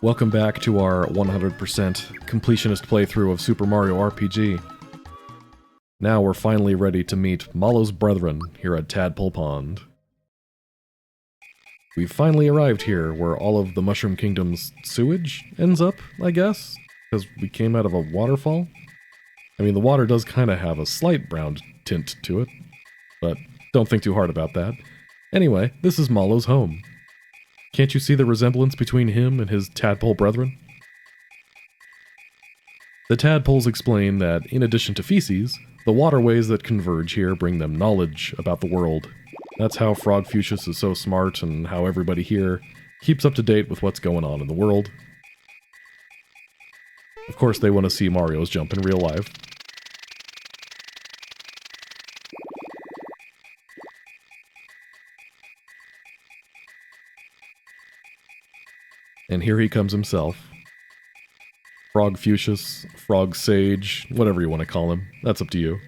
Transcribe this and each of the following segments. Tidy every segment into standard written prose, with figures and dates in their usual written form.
Welcome back to our 100% completionist playthrough of Super Mario RPG. Now we're finally ready to meet Malo's brethren here at Tadpole Pond. We've finally arrived here where all of the Mushroom Kingdom's sewage ends up, I guess, because we came out of a waterfall. I mean, the water does kind of have a slight brown tint to it, but don't think too hard about that. Anyway, this is Malo's home. Can't you see the resemblance between him and his tadpole brethren? The tadpoles explain that, in addition to feces, the waterways that converge here bring them knowledge about the world. That's how Frogfucius is so smart and how everybody here keeps up to date with what's going on in the world. Of course, they want to see Mario's jump in real life. And here he comes himself. Frogfucius, Frog Sage, whatever you want to call him. That's up to you.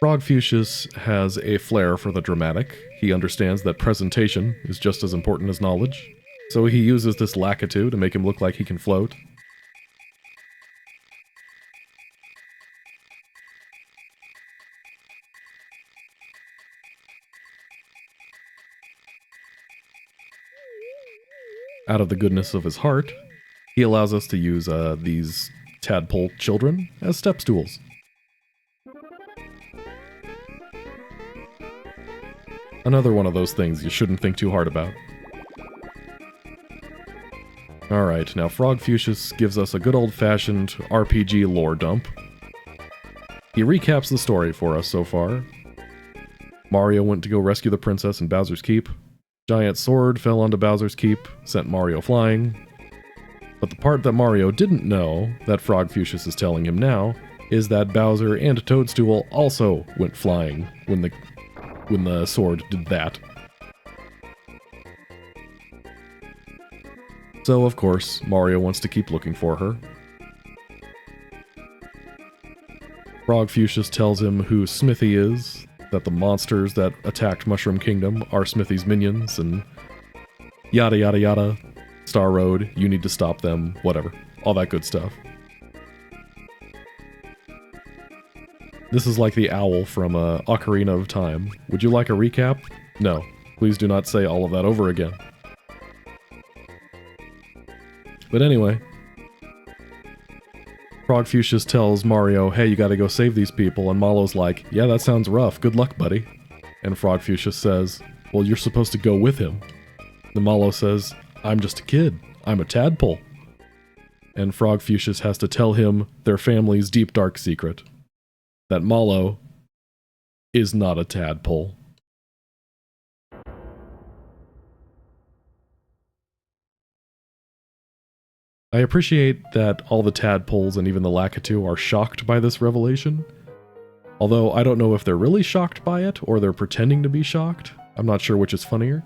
Frogfucius has a flair for the dramatic. He understands that presentation is just as important as knowledge. So he uses this lakitu to make him look like he can float. Out of the goodness of his heart, he allows us to use these tadpole children as step stools. Another one of those things you shouldn't think too hard about. Alright, now Frogfucius gives us a good old-fashioned RPG lore dump. He recaps the story for us so far. Mario went to go rescue the princess in Bowser's Keep. Giant sword fell onto Bowser's Keep, sent Mario flying. But the part that Mario didn't know, that Frogfucius is telling him now, is that Bowser and Toadstool also went flying when the sword did that. So, of course, Mario wants to keep looking for her. Frogfucius tells him who Smithy is, that the monsters that attacked Mushroom Kingdom are Smithy's minions, and yada yada yada. Star Road, you need to stop them, whatever. All that good stuff. This is like the owl from Ocarina of Time. Would you like a recap? No. Please do not say all of that over again. But anyway, Frogfucius tells Mario, hey, you gotta go save these people, and Malo's like, yeah, that sounds rough, good luck, buddy. And Frogfucius says, well, you're supposed to go with him. And Malo says, I'm just a kid, I'm a tadpole. And Frogfucius has to tell him their family's deep dark secret. That Malo is not a tadpole. I appreciate that all the tadpoles and even the lakitu are shocked by this revelation. Although I don't know if they're really shocked by it or they're pretending to be shocked. I'm not sure which is funnier.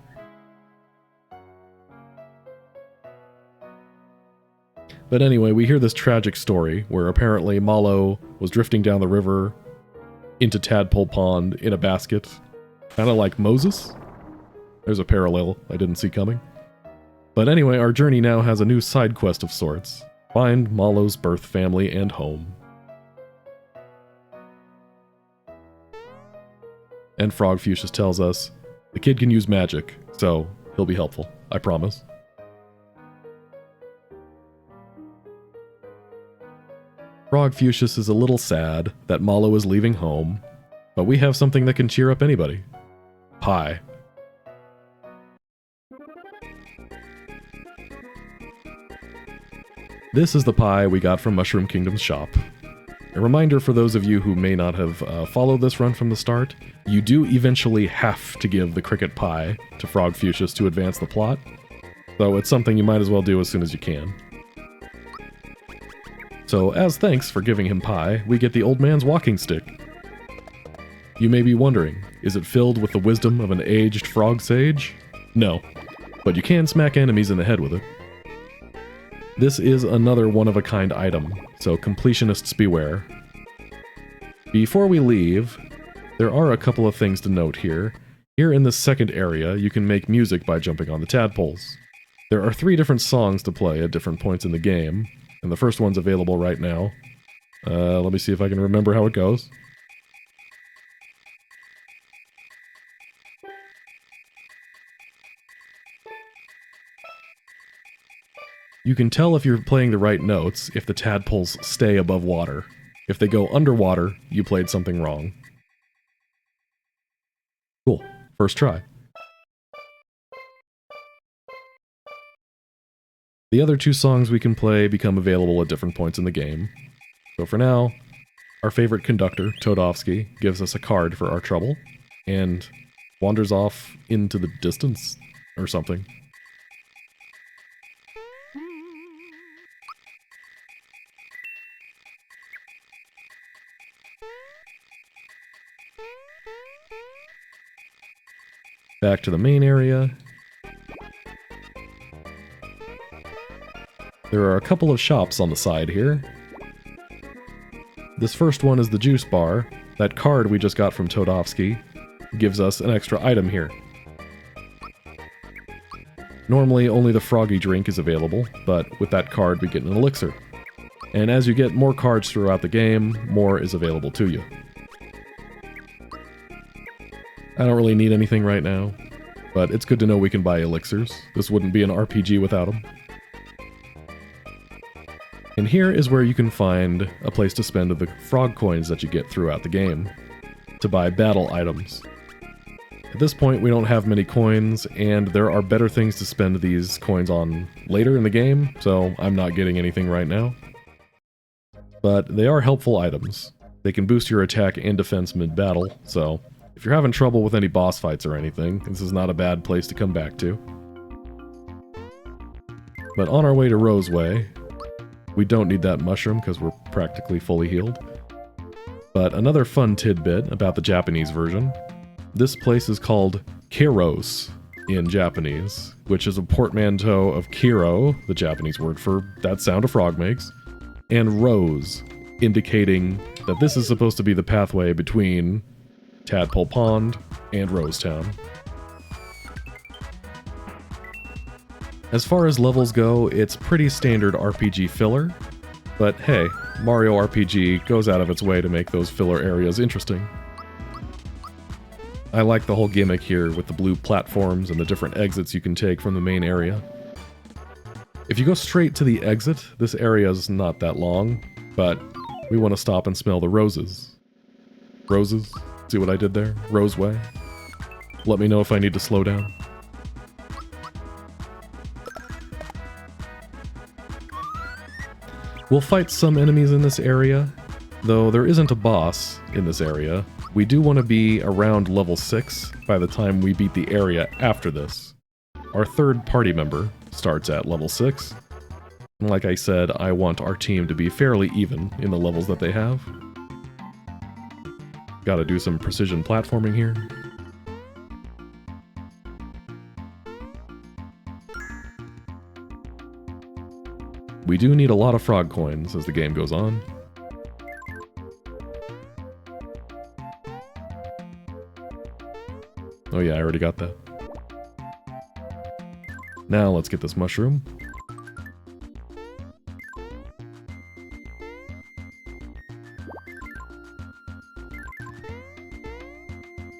But anyway, we hear this tragic story where apparently Malo was drifting down the river into Tadpole Pond in a basket. Kind of like Moses. There's a parallel I didn't see coming. But anyway, our journey now has a new side quest of sorts. Find Malo's birth family and home. And Frogfucius tells us, the kid can use magic, so he'll be helpful, I promise. Frogfucius is a little sad that Malo is leaving home, but we have something that can cheer up anybody. Pie. This is the pie we got from Mushroom Kingdom's shop. A reminder for those of you who may not have followed this run from the start, you do eventually have to give the cricket pie to Frogfucius to advance the plot, so it's something you might as well do as soon as you can. So as thanks for giving him pie, we get the old man's walking stick. You may be wondering, is it filled with the wisdom of an aged frog sage? No, but you can smack enemies in the head with it. This is another one-of-a-kind item, so completionists beware. Before we leave, there are a couple of things to note here. Here in this second area, you can make music by jumping on the tadpoles. There are 3 different songs to play at different points in the game, and the first one's available right now. Let me see if I can remember how it goes. You can tell if you're playing the right notes if the tadpoles stay above water. If they go underwater, you played something wrong. Cool. First try. The other 2 songs we can play become available at different points in the game. So for now, our favorite conductor, Todovsky, gives us a card for our trouble, and wanders off into the distance, or something. Back to the main area. There are a couple of shops on the side here. This first one is the juice bar. That card we just got from Todovsky gives us an extra item here. Normally only the froggy drink is available, but with that card we get an elixir. And as you get more cards throughout the game, more is available to you. I don't really need anything right now, but it's good to know we can buy elixirs. This wouldn't be an RPG without them. And here is where you can find a place to spend the frog coins that you get throughout the game, to buy battle items. At this point we don't have many coins, and there are better things to spend these coins on later in the game, so I'm not getting anything right now. But they are helpful items. They can boost your attack and defense mid-battle, so if you're having trouble with any boss fights or anything, this is not a bad place to come back to. But on our way to Roseway, we don't need that mushroom because we're practically fully healed. But another fun tidbit about the Japanese version. This place is called Kiros in Japanese, which is a portmanteau of Kiro, the Japanese word for that sound a frog makes, and Rose, indicating that this is supposed to be the pathway between Tadpole Pond and Rosetown. As far as levels go, it's pretty standard RPG filler, but hey, Mario RPG goes out of its way to make those filler areas interesting. I like the whole gimmick here with the blue platforms and the different exits you can take from the main area. If you go straight to the exit, this area is not that long, but we want to stop and smell the roses. Roses? See what I did there? Roseway. Let me know if I need to slow down. We'll fight some enemies in this area, though there isn't a boss in this area. We do want to be around level 6 by the time we beat the area after this. Our third party member starts at level 6. And like I said, I want our team to be fairly even in the levels that they have. Gotta do some precision platforming here. We do need a lot of frog coins as the game goes on. Oh yeah, I already got that. Now let's get this mushroom.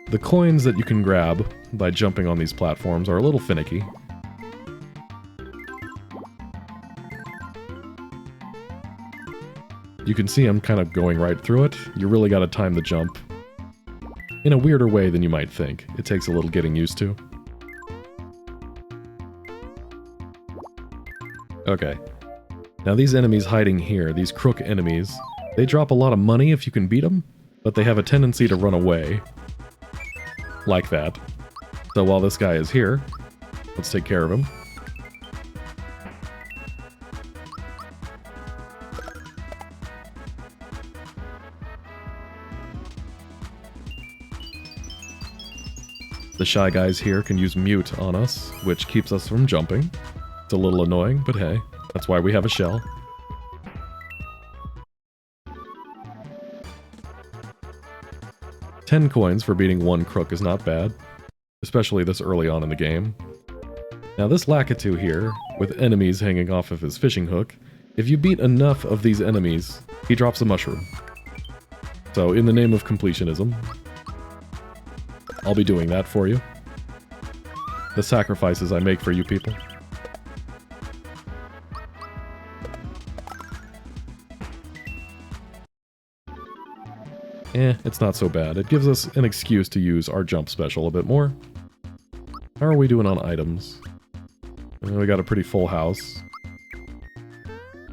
The coins that you can grab by jumping on these platforms are a little finicky. You can see I'm kind of going right through it. You really gotta time the jump in a weirder way than you might think. It takes a little getting used to. Okay. Now these enemies hiding here, these crook enemies, they drop a lot of money if you can beat them, but they have a tendency to run away. Like that. So while this guy is here, let's take care of him. The shy guys here can use mute on us, which keeps us from jumping. It's a little annoying, but hey, that's why we have a shell. $10 coins for beating one crook is not bad, especially this early on in the game. Now this Lakitu here, with enemies hanging off of his fishing hook, if you beat enough of these enemies, he drops a mushroom. So in the name of completionism, I'll be doing that for you. The sacrifices I make for you people. It's not so bad. It gives us an excuse to use our jump special a bit more. How are we doing on items? We got a pretty full house.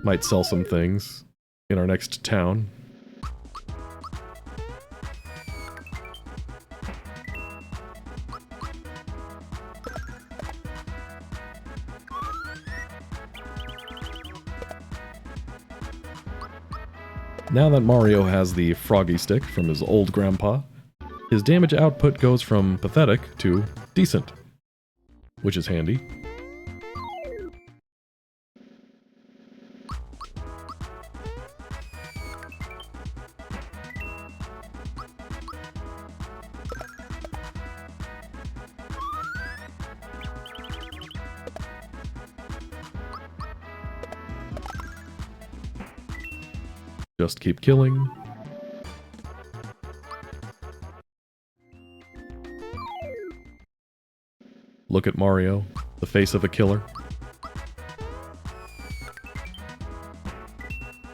Might sell some things in our next town. Now that Mario has the froggy stick from his old grandpa, his damage output goes from pathetic to decent, which is handy. Just keep killing. Look at Mario, the face of a killer.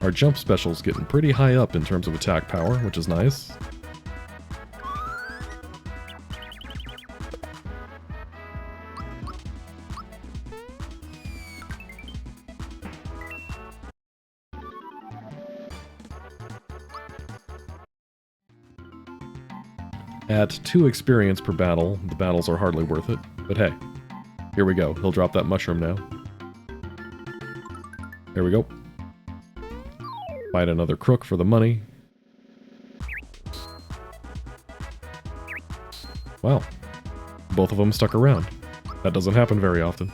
Our jump special's getting pretty high up in terms of attack power, which is nice. At 2 experience per battle, the battles are hardly worth it. But hey, here we go. He'll drop that mushroom now. There we go. Fight another crook for the money. Wow. Both of them stuck around. That doesn't happen very often.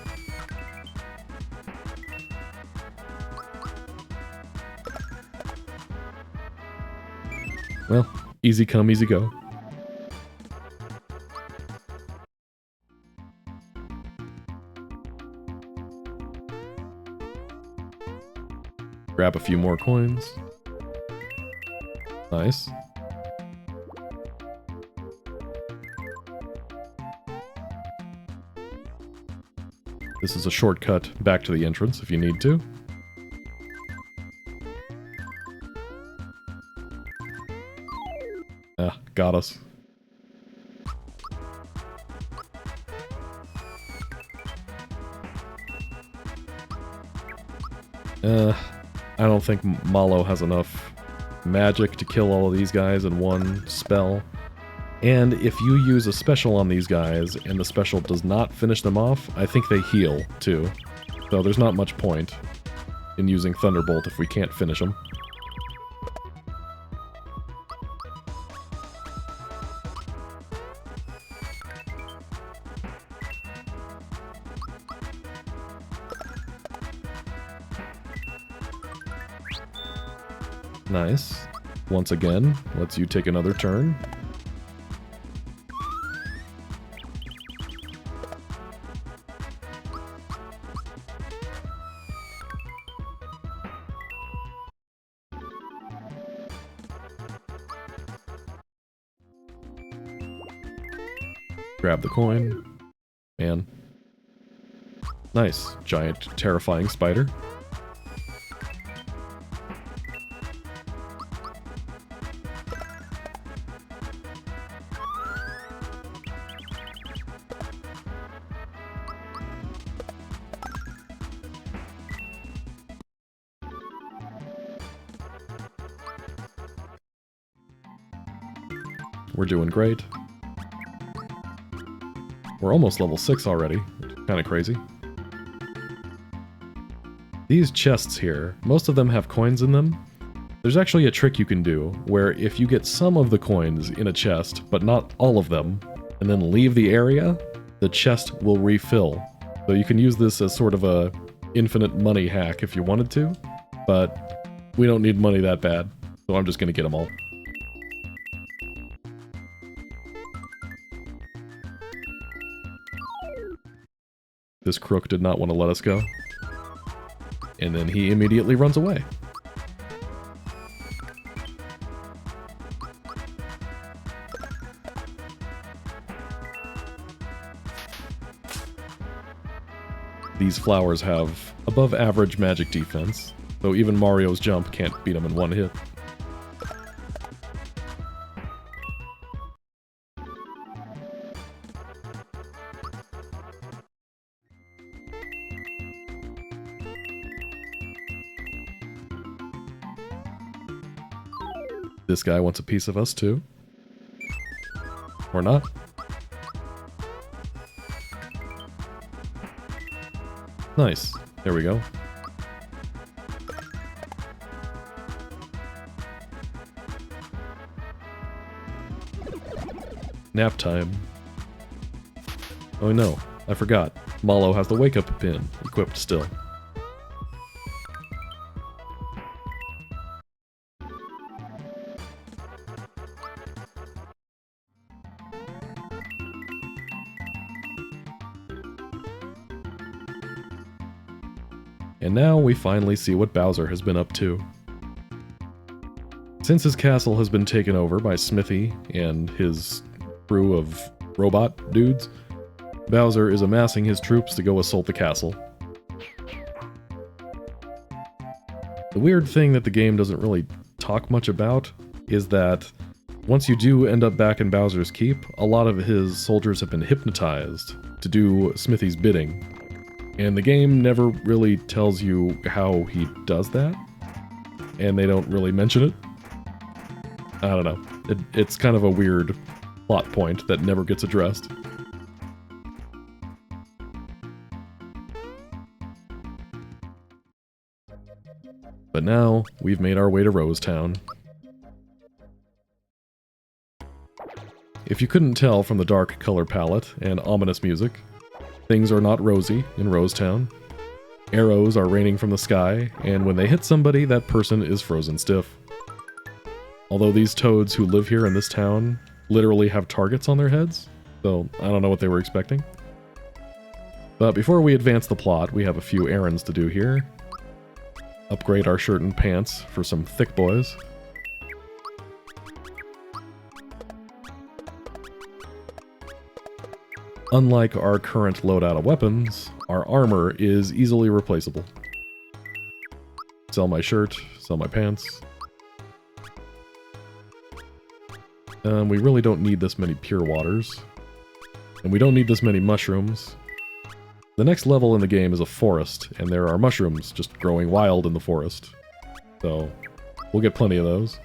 Well, easy come, easy go. Grab a few more coins. Nice. This is a shortcut back to the entrance if you need to. Ah, got us. I don't think Malo has enough magic to kill all of these guys in one spell. And if you use a special on these guys and the special does not finish them off, I think they heal too. So there's not much point in using Thunderbolt if we can't finish them. Nice. Once again, lets you take another turn. Grab the coin. And nice. Giant, terrifying spider. We're doing great. We're almost level 6 already. Kinda crazy. These chests here, most of them have coins in them. There's actually a trick you can do, where if you get some of the coins in a chest, but not all of them, and then leave the area, the chest will refill. So you can use this as sort of a infinite money hack if you wanted to, but we don't need money that bad, so I'm just gonna get them all. This crook did not want to let us go. And then he immediately runs away. These flowers have above average magic defense, though even Mario's jump can't beat them in one hit. This guy wants a piece of us too. Or not. Nice. There we go. Nap time. Oh no, I forgot. Mallow has the wake-up pin equipped still. And now we finally see what Bowser has been up to. Since his castle has been taken over by Smithy and his crew of robot dudes, Bowser is amassing his troops to go assault the castle. The weird thing that the game doesn't really talk much about is that once you do end up back in Bowser's Keep, a lot of his soldiers have been hypnotized to do Smithy's bidding. And the game never really tells you how he does that, and they don't really mention it. I don't know. It's kind of a weird plot point that never gets addressed. But now, we've made our way to Rose Town. If you couldn't tell from the dark color palette and ominous music, things are not rosy in Rose Town. Arrows are raining from the sky, and when they hit somebody, that person is frozen stiff. Although these toads who live here in this town literally have targets on their heads, so I don't know what they were expecting. But before we advance the plot, we have a few errands to do here. Upgrade our shirt and pants for some thick boys. Unlike our current loadout of weapons, our armor is easily replaceable. Sell my shirt, sell my pants. We really don't need this many pure waters. And we don't need this many mushrooms. The next level in the game is a forest, and there are mushrooms just growing wild in the forest. So, we'll get plenty of those.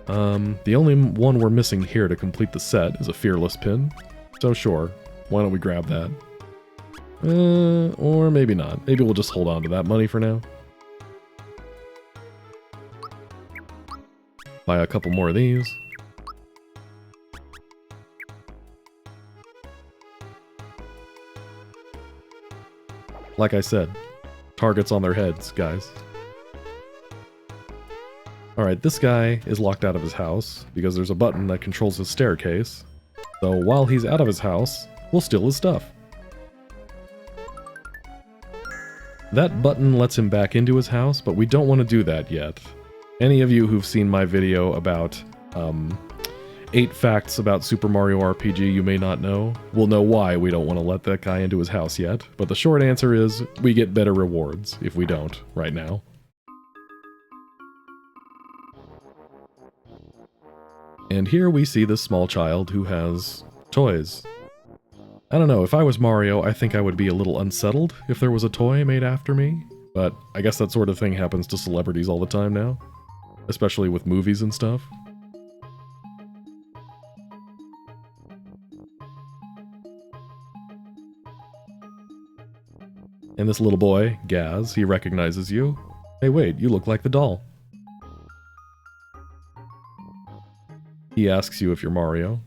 The only one we're missing here to complete the set is a fearless pin. So sure, why don't we grab that? Or maybe not. Maybe we'll just hold on to that money for now. Buy a couple more of these. Like I said, targets on their heads, guys. Alright, this guy is locked out of his house because there's a button that controls his staircase. So while he's out of his house, we'll steal his stuff. That button lets him back into his house, but we don't want to do that yet. Any of you who've seen my video about 8 facts about Super Mario RPG you may not know will know why we don't want to let that guy into his house yet. But the short answer is, we get better rewards if we don't right now. And here we see this small child who has toys. I don't know, if I was Mario, I think I would be a little unsettled if there was a toy made after me, but I guess that sort of thing happens to celebrities all the time now, especially with movies and stuff. And this little boy, Gaz, he recognizes you. Hey wait, you look like the doll. He asks you if you're Mario.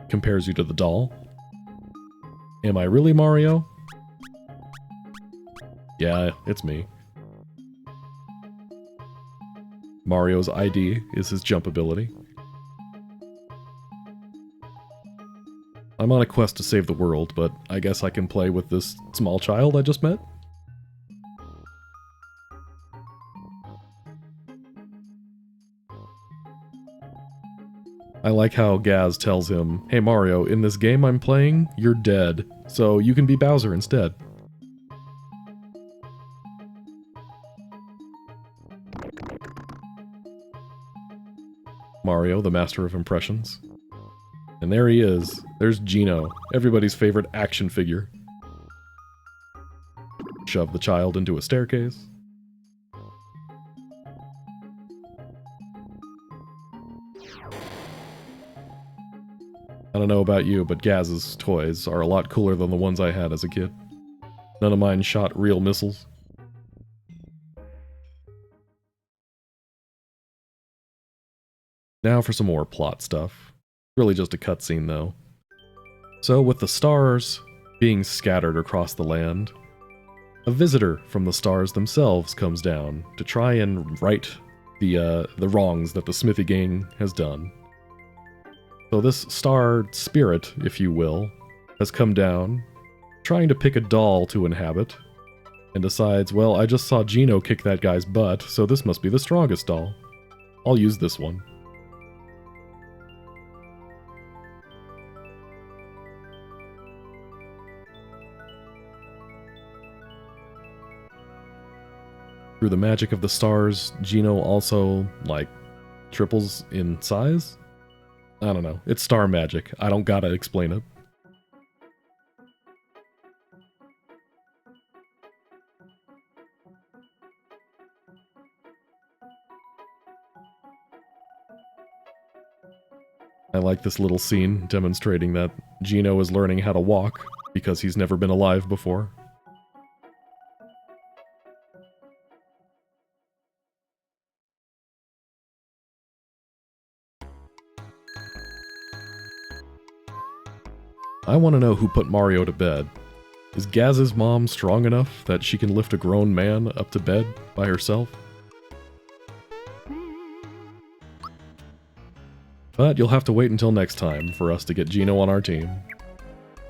Compares you to the doll. Am I really Mario? Yeah, it's me. Mario's ID is his jump ability. I'm I'm on a quest to save the world, but I guess I can play with this small child I just met? I like how Gaz tells him, "Hey Mario, in this game I'm playing, you're dead, so you can be Bowser instead." Mario, the master of impressions. And there he is. There's Geno, everybody's favorite action figure. Shove the child into a staircase. I don't know about you, but Gaz's toys are a lot cooler than the ones I had as a kid. None of mine shot real missiles. Now for some more plot stuff. Really just a cutscene though. So with the stars being scattered across the land, a visitor from the stars themselves comes down to try and right the wrongs that the Smithy gang has done. So this star spirit, if you will, has come down, trying to pick a doll to inhabit, and decides, well, I just saw Geno kick that guy's butt, so this must be the strongest doll. I'll use this one. Through the magic of the stars, Geno also, like, triples in size? I don't know. It's star magic. I don't gotta explain it. I like this little scene demonstrating that Geno is learning how to walk because he's never been alive before. I want to know who put Mario to bed. Is Gaz's mom strong enough that she can lift a grown man up to bed by herself? But you'll have to wait until next time for us to get Geno on our team.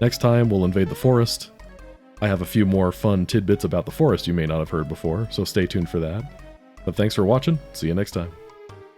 Next time, we'll invade the forest. I have a few more fun tidbits about the forest you may not have heard before, so stay tuned for that. But thanks for watching, see you next time.